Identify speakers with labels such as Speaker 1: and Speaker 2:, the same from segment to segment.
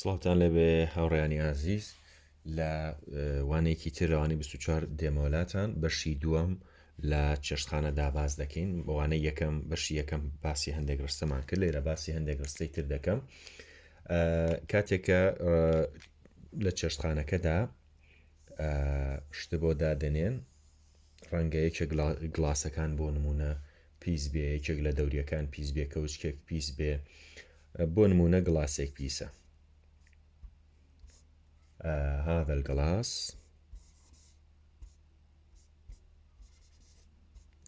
Speaker 1: سڵاوتان لەبێ هاوڕێیانی ئازیز لە وانەیەکی ترەوانی 24 دێمەوەلاتان بەشی دووەم لە چێشتخانە داباز دەکەین بەوانەی یەکەم بەشی یەکەم باسی هەندێک ڕستەمان کرد لێرە باسی هەندێک ڕستەی تر دەکەم کاتێکە لە چێشتخانەکەدا شتە بۆ دادنێن ڕەنگە یەکێک گڵاسەکان بۆ نمونە پیس بێ یەکێک لە دەوریەکان پیس بێ کەوچکێک پیس بێ بۆ نمونە گڵاسێک پیسە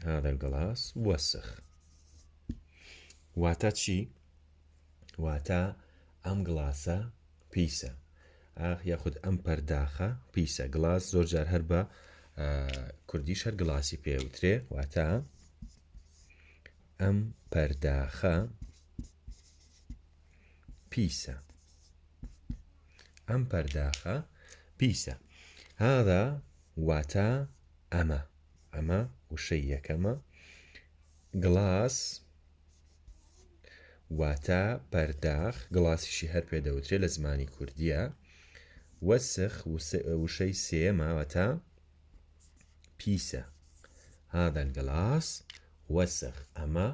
Speaker 1: هذا الگلاس وسخ واتە چی؟ واتە ئەم گڵاسە پیسە یاخود ئەم پەرداخە پیسە گڵاس زۆر جار هەر بە کوردیش هەر گڵاسی پێوترێ واتە ئەم پەرداخە پیسە ئەم پەرداخە پیسە هذا واتە ئەمە وشەی یەکەمە گڵاس واتە پەرداخ گڵاسیشی هەر پێدەوترێ لە زمانی کوردیە وەسخ وشەی سێمە واتە پیسە هذا الگلاس وسخ ئەمە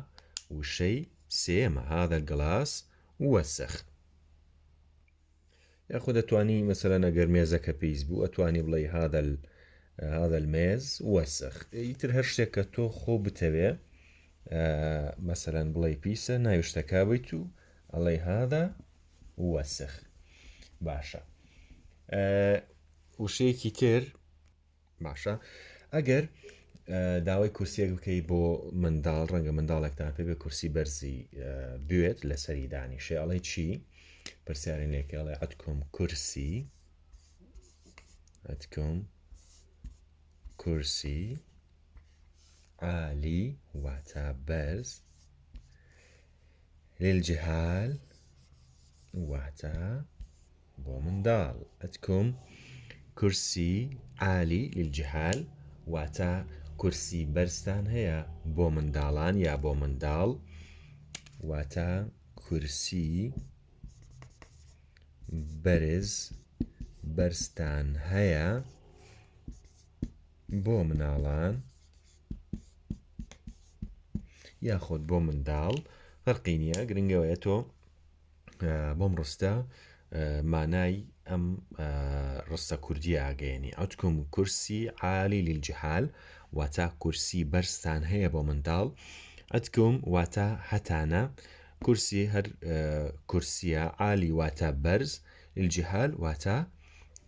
Speaker 1: وشەی سێمە هذا الگلاس وسخ یاخود دەتوانی مەسەلەن ئەگەر مێزەکە پیس بوو ئەتوانی بڵێ هذا المێز وسخ ئیتر هەر شتێک کە تۆ خۆ بتەوێ مەسەلەن بڵێ پیسە ناوی شتەکە بیت و ئەڵێ هذا وسخ باشە وشەیەکی تر باشە ئەگەر داوای کورسیەک بکەی بۆ منداڵ ڕەنگە منداڵێکتان پێ بێ کورسی بەرزی بوێت لەسەری دانیشێ ئەڵێ چی پرسیارین لێکە ئەڵێ ئەتکۆم کورسی عالی واتە بەرز للجهال واتە بۆ منداڵ ئەتکۆم کورسی عالی للجهال واتە کورسی بەرزتان هەیە بۆ منداڵان یا بۆ منداڵ واتە کورسی بەرزتان هەیە بۆ مناڵان یاخۆت بۆ منداڵ فەرقی نییە گرنگەوەیە تۆ بۆم ڕستە مانای ئەم ڕستە کوردی ئاگەیەنی ئەوتکم کورسی عالی للجهال واتە کورسی بەرزتان هەیە بۆ منداڵ ئەتکم واتە هەتانە کورسی هەر کورسیە عالی واتە بەرز للجهال واتە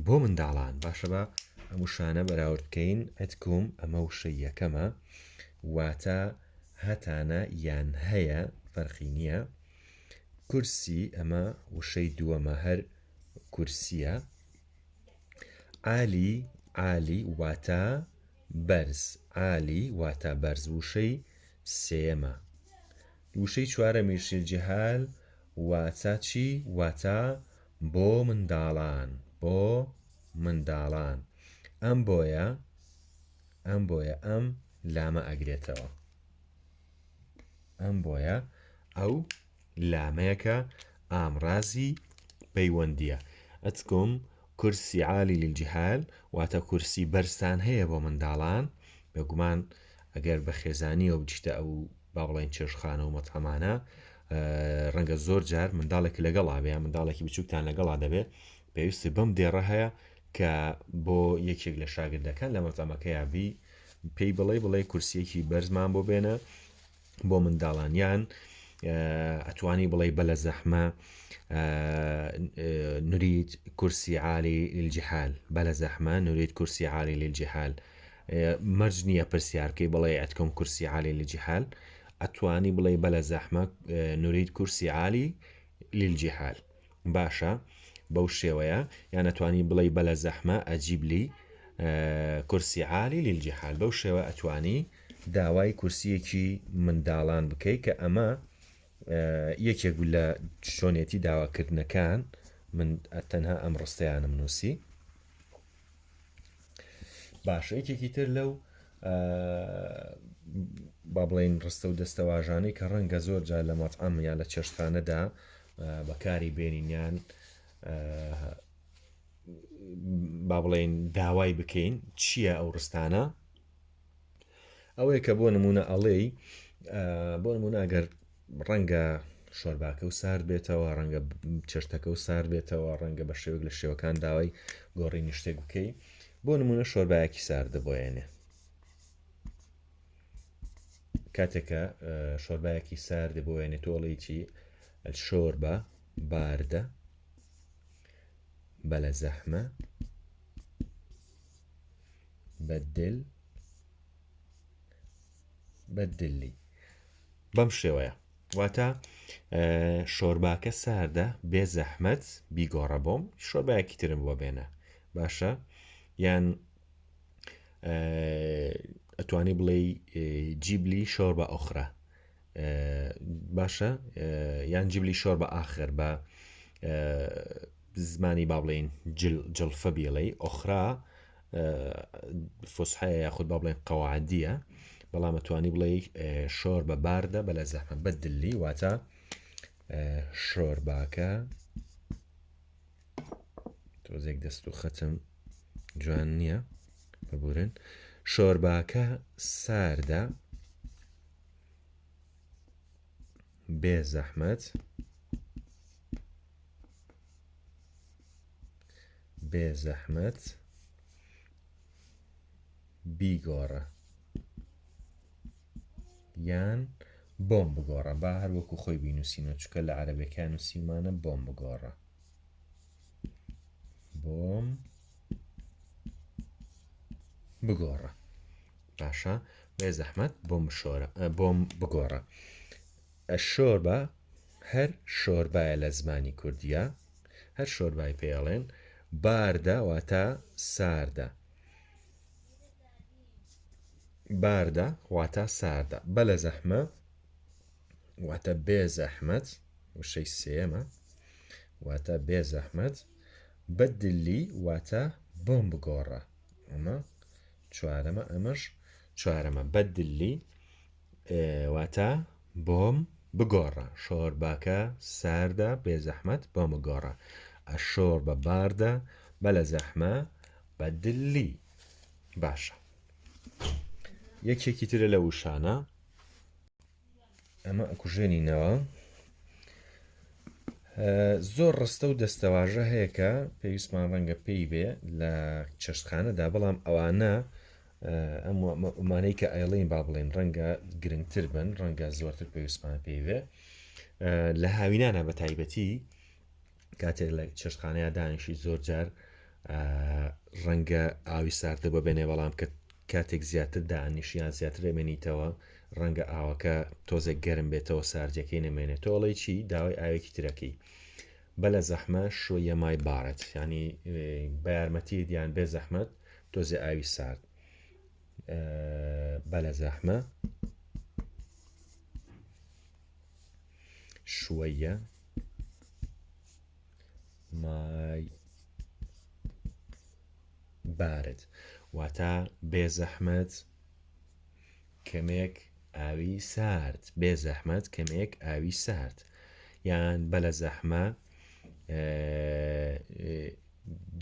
Speaker 1: بۆ منداڵان باشە بە ئەم وشانە بەراورد بکەین ئەتکم ئەمە وشەی یەکەمە واتە هەتانە یان هەیە فەرقی نییە کورسی ئەمە وشەی دووەمە هەر کورسیە عالی واتە بەرز عالی واتە بەرز وشەی سێمە وشەی چوارەمیش للجهال واتە چی واتە بۆ منداڵان ئەم بۆیە ئەم لامە ئەگرێتەوە ئەم بۆیە ئەو لامەیەکە ئامرازی پەیوەندیە ئەتکم کورسی عالی للجهال واتە کورسی بەرزتان هەیە بۆ منداڵان بێگومان ئەگەر بە خێزانیەوە بچیتە ئەو با بڵێن چێشتخانە و مەتحەمانە ڕەنگە زۆر جار منداڵێکی لەگەڵا بێ منداڵێکی بچووکتان لەگەڵا دەبێت پێویستی بەم دێڕە هەیە کە بۆ یەکێک لە شاگردەکان لە مەتەمەکە یابی پێی بڵێ کورسیەکی بەرزمان بۆ بێنە بۆ منداڵانیان ئەتوانی بڵێ بە لە زەحمە نريد كرسي عالي للجهال بلا زحمة نريد كرسي عالي للجهال مرج نییە پرسیارکەی بڵێ ئەتکۆم کورسی عالی للجهال ئەتوانی بڵێ بەلە زەحمە نريد كرسي عالی للجهال باشە بەو شێوەیە یان ئەتوانی بڵێ بەلە زەحمە ئەجیب لی کورسی عالی للجهال بەو شێوە ئەتوانی داوای کورسیەکی منداڵان بکەی کە ئەمە یەکێک لە چۆنێتی داواکردنەکان من تەنها ئەم ڕستەیانم نووسی باشە یەکێکی تر لەو با بڵێن ڕستە و دەستەواژانەی کە ڕەنگە زۆر جار لە مەتعەم یا لە چێشتخانەدا بەکاری بێنینیان با بڵێن داوای بکەین چییە ئەو ڕستانە ئەوەیە کە بۆ نمونە ئەڵێی بۆ نمونە ئەگەر ڕەنگە شۆرباکە و سارد بێتەوە ڕەنگە چرتەکە و سارد بێتەوە ڕەنگە بە شێوک لە شێوەکان داوای گۆڕینی شتێک بکەی بۆ نمونە شۆربایەکی ساردە بۆیانێ کاتێکە شۆربایەکی ساردە بۆیانێت تۆڵی چی الشوربة باردة بلا زحمة بدل لي بەم شێوەیە واتە شۆرباکە ساردە بێ زەحمەت بیگۆڕە بۆم شۆربایەکی ترم بۆ بێنە باشە یان ئەتوانی بڵێ جیبلی شۆربە ئۆخرە باشە یان جیبلی شۆربە ئاخر بە زمانی با بڵێن جلفە بیڵێ ئۆخرا فۆسحەیە یاخود با بڵێن قەواعدیە بەڵام ئەتوانی بڵێ شۆربە باردە بەلە زەحمە بەدلی واتە شۆرباکە تۆزێک دەست و خەتم جوان نییە ببورن شۆرباکە ساردە بێ زەحمەت بیگۆڕە یان بۆم بگۆڕە با هەر وەکو خۆی بینوسینەوە چکە لە عەرەبیەکان نووسیمانە بۆم بگۆڕە بۆم بگۆڕە باشە بێ زەحمەت بۆم بگۆڕە الشوربة هەر شۆربایە لە زمانی کوردیە هەر شۆربای پێڵێن باردە واتە ساردە باردە واتە ساردە بەلە زەحمە واتە بێ زەحمەت وشەی سێمە واتە بێ زەحمەت بەدلی واتە بۆم بگۆڕە ئەمە چوارەمە ئەمەش چوارەمە بەدلی واتە بۆم بگۆڕە شۆرباکە ساردە بێ زەحمەت بۆم بگۆڕە الشوربة باردة بلا زەحمە بەدلی باشە یەکێکی ترە لە وشانە ئەمە ئەکوژێنینەوە زۆر ڕستە و دەستەواژە هەیە کە پێویستمان ڕەنگە پێی بێ لە چەشتخانەدا بەڵام ئەوانە ئەمانەی کە ئەیڵین با بڵێن ڕەنگە گرنگتر بن ڕەنگە زۆرتر پێویستمان پێی بێ لە هاوینانە بە تایبەتی کاتێک لە چێشتخانەیە دانیشی زۆر جار ڕەنگە ئاوی ساردە ببێنێ بەڵام کە کاتێک زیاتر دانیشیان زیاتر ئەمێنیتەوە ڕەنگە ئاوەکە تۆزێک گەرم بێتەوە ساردەکەی نەمێنێت تۆڵی چی داوای ئاوێکی ترەکەی بەلە زەحمە شویە مای بارەت ینی بە یارمەتی دیان بێ زەحمەت تۆزێ ئاوی سارد بەلە زەحمە شویە مای بارد واتە بێ زەحمەت کەمێک ئاوی سارد بێ زەحمەت کەمێک ئاوی سارد یان بەلە زەحمە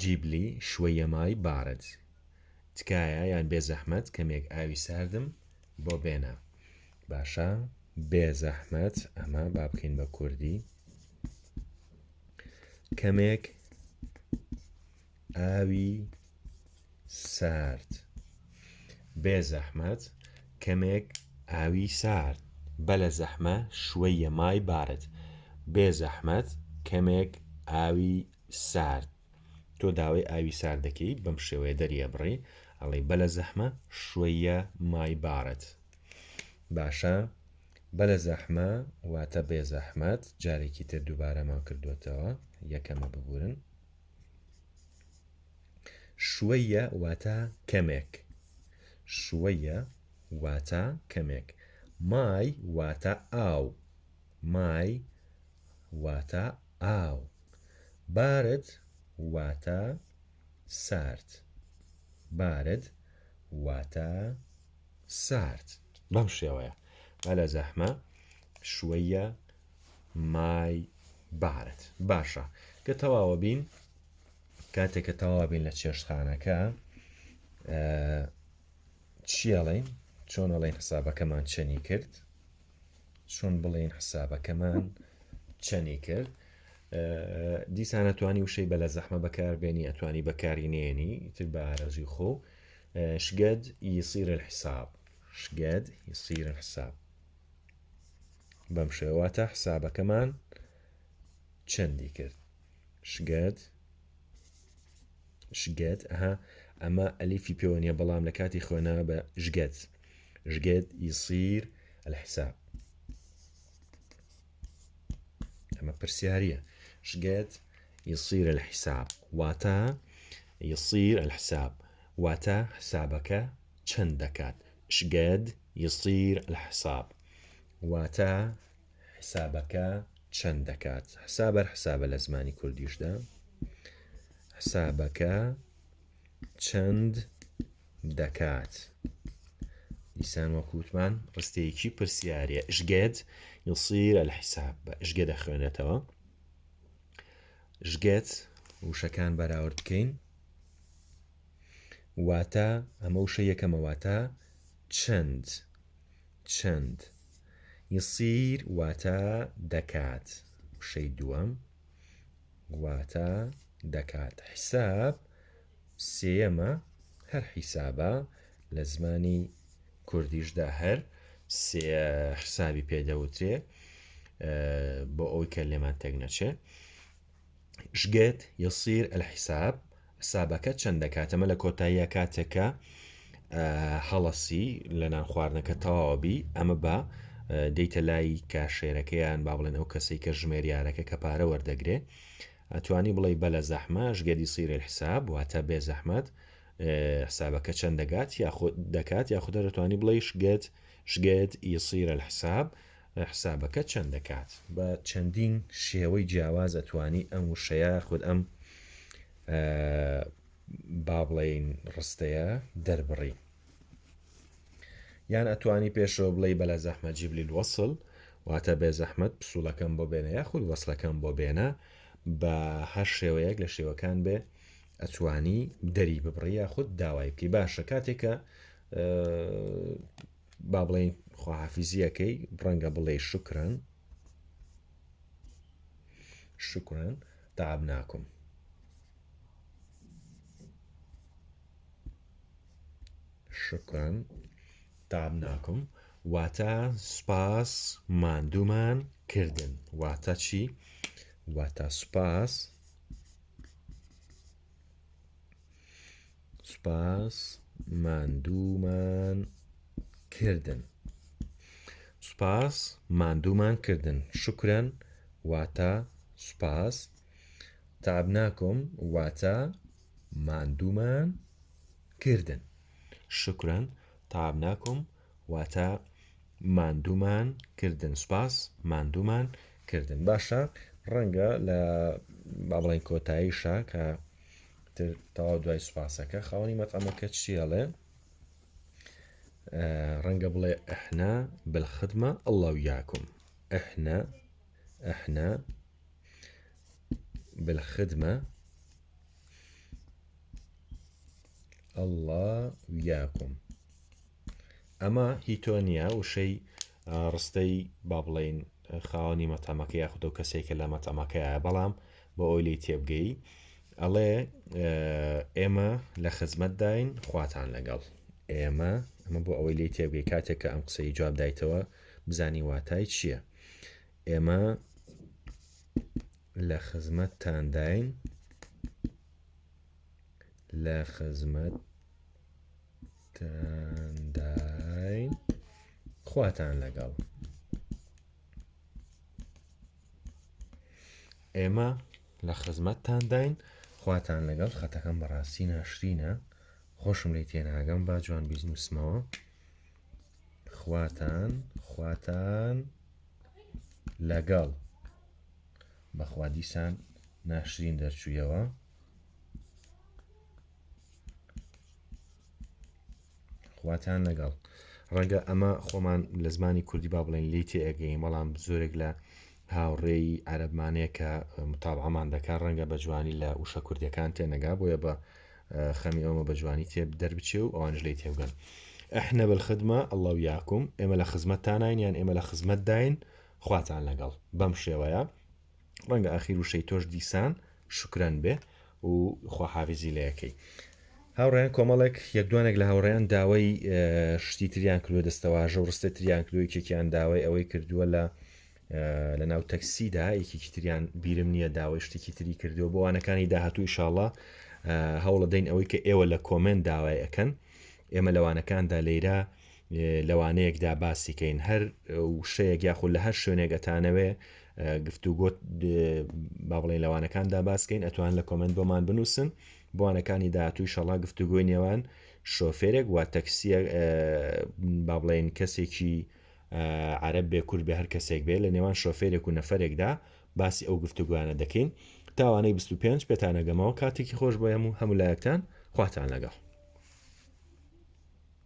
Speaker 1: جیبلی شویە مای بارد تکایە یان بێ زەحمەت کەمێک ئاوی ساردم بۆ بێنە باشە بێ زەحمەت ئەمە با بکەین بە کوردی کەمێک ئاوی سارد بێ زەحمەت کەمێک ئاوی سارد بەلە زەحمە شویە مای بارد بێ زەحمەت کەمێک ئاوی سارد تۆ داوای ئاوی ساردەکەی بەم شێوەیە دەریە بڕی ئەڵێ بەلە زەحمە شویە مای بارد باشە بەلە زەحمە واتە بێ زەحمەت جارێکی تر دووبارەمان کردوێتەوە یەکەمە ببورن شویە واتە کەمێک شویە واتە کەمێک مای واتە ئاو مای واتە ئاو بارد واتە سارد بارد واتە سارد بەم شێوەیە بەلە زەحمە شویە مای بارد باشە کە تەواوە بین کاتێک کە تەواو بین لە چێشتخانەکە چیاڵین چۆن ئەڵێن حسابەکەمان چەنی کرد چۆن بڵێن حسابەکەمان چەنی کرد دیسان ئەتوانی وشەی بە لە زەحمە بەکاربێنی ئەتوانی بەکارینێنی تر بە ئارەزوی خۆ شقد يصير الحساب شقد يصير الحساب بەم شێواتە حسابەکەمان چەندی کرد شقد ئەمە ئەلیفی پێوە نیە بەڵام لە کاتی خوێنەوە بە شقد يصير الحساب ئەمە پرسیاریە شقد يصير الحساب واتە يصير الحساب واتە حسابەکە چەند دەکات شقد يصير الحساب واتە حسابەکە چەند دەکات حسابە لە زمانی کوردیشدا حسابەکە چەند دەکات دیسان وەکوتمان ڕستەیەکی پرسیارە شقد يصير الحساب شقد دەخوێنێتەوە شقد وشەکان بەراورد بکەین واتە ئەمە وشە یەکەمە واتە چەند يصير واتە دەکات وشەی دووەم واتە دەکات حساب سێەمە هەر حیسابە لە زمانی کوردیشدا هەر سێ حسابی پێدەوترێ بۆ ئەوی کە لێمان تێک نەچێ شقد يصير الحساب حسابەکە چەند دەکات ئەمە لە کۆتاییە کاتێکە هەڵەسی لە نان خواردنەکە تەواوبی ئەمە بە دەیتە لای کاشێرەکەیان با بڵێن ئەو کەسەی کە ژمێریارەکە کە پارە وەردەگرێ ئەتوانی بڵێ بە لە زەحمە شقد يصير الحساب واتە بێ زەحمەت حسابەکە چەند دەکات یاخودە دەتوانی بڵێ شقد يصير الحساب حسابەکە چەند دەکات بە چەندین شێوەی جیاواز ئەتوانی ئەم وشەیە خود ئەم با بڵێن ڕستەیە دەربڕی یان ئەتوانی پێشەوە بڵێ بە لە زەحمە جیبلی الوەصل واتە بێ زەحمەت پسوولەکەم بۆ بێنە یاخود وەسلەکەم بۆ بێنە بە هەر شێوەیەک لە شێوەکان بێ ئەتوانی دەری ببڕی یاخود داوای بکەی باشە کاتێکە با بڵێن خواحافیزیەکەی ڕەنگە بڵێ شکران تعبناکم شکران تعبناکم واتە سوپاس ماندوومان کردن واتە چی؟ واتە سوپاس ماندوومان کردن سوپاس ماندوومان کردن شکران واتە سوپاس تعبناکم واتە ماندوومان کردن شکران تعبناکم واتە ماندوومان کردن سوپاس ماندوومان کردن باشە ڕەنگە لە با بڵێن کۆتاییشە کە تەواو دوای سوپاسەکە خاوەنی مەتەمەکە چیەڵێ ڕەنگە بڵێ ئەحنا بالخدمە الله ویاکم ئەحنا بالخدمە الله ویاکم ئەمە هی تۆ نییە وشەی ڕستەی با بڵێن خاوەنی مەتەمەکە یاخودە و کەسێکە لە مەتەمەکەیە بەڵام بۆ ئەوی لی تێبگەی ئەڵێ ئێمە لە خزمەت داین خواتان لەگەڵ ئێمە بۆ ئەوەی لی تێبگەی کاتێککە ئەم قسەی جواب دایتەوە بزانی واتای چییە ئێمە لە خزمەتتان داین لە خزمەتتان داین خواتان لەگەڵ ئێمە لە خزمەتتان داین خواتان لەگەڵ خەتەکەم بەڕاستی ناشرینە خۆشم لی تێناگەم با جوان بیزنوسمەوە خواتان لەگەڵ بەخوا دیسان ناشرین دەرچوویەوە خواتان لەگەڵ ڕەنگە ئەمە خۆمان لە زمانی کوردی با بڵێن لی تێئەگەین بەڵام زۆرێک لە هاوڕێی عەرەبمانەیە کە متابعەمان دەکات ڕەنگە بە جوانی لە وشە کوردیەکان تێنەگا بۆیە بە خەمی ئەومە بە جوانی تێ دەربچێ و ئەوانش لی تێبگەن. ئەحنە بالخدمە ئەڵڵا و یاکم ئێمە لە خزمەتتانین یان ئێمە لە خزمەت داین خواتان لەگەڵ بەم شێوەیە ڕەنگە ئاخیر وشەی تۆش دیسان شکرەن بێ و خواحافیزی لە یەکەی. هاوڕێیان کۆمەڵێک یەکدوانێک لە هاوڕێیان داوای شتی تریان کردووە دەستەواژە و ڕستە تریان کردووە کێکیان داوای ئەوەی کردووە لە ناو تەکسیدا یەکێکی تریان بیرم نییە داوای شتێکی تری کردووە بۆ وانەکانی داهاتوو ئینشاءڵڵا هەوڵە دەین ئەوەی کە ئێوە لە کۆمنت داوای ئەەکەن ئێمە لەوانەکاندا لەیرە لەوانەیەکدا باسیکەین هەر وشەیەک یاخود لە هەر شوێنێگەتانەوێ گفتوگۆت با بڵێن لەوانەکاندا باسکەین ئەتوان لە کۆمنت بۆمان بنووسن بۆوانەکانی داهاتوو ئینشاءڵڵا گفتوگۆی نێوان شۆفێرێک وا تەکسیە با بڵێن کەسێکی عەرەب بێ کورد بێ هەر کەسێک بێ لە نێوان شۆفێرێک و نەفەرێکدا باسی ئەو گفتوگویانە دەکەین تاوانەی 25 پێتانەگەمەوە کاتێکی خۆش بۆ هەموو لایەکتان خواتان لەگەڵ.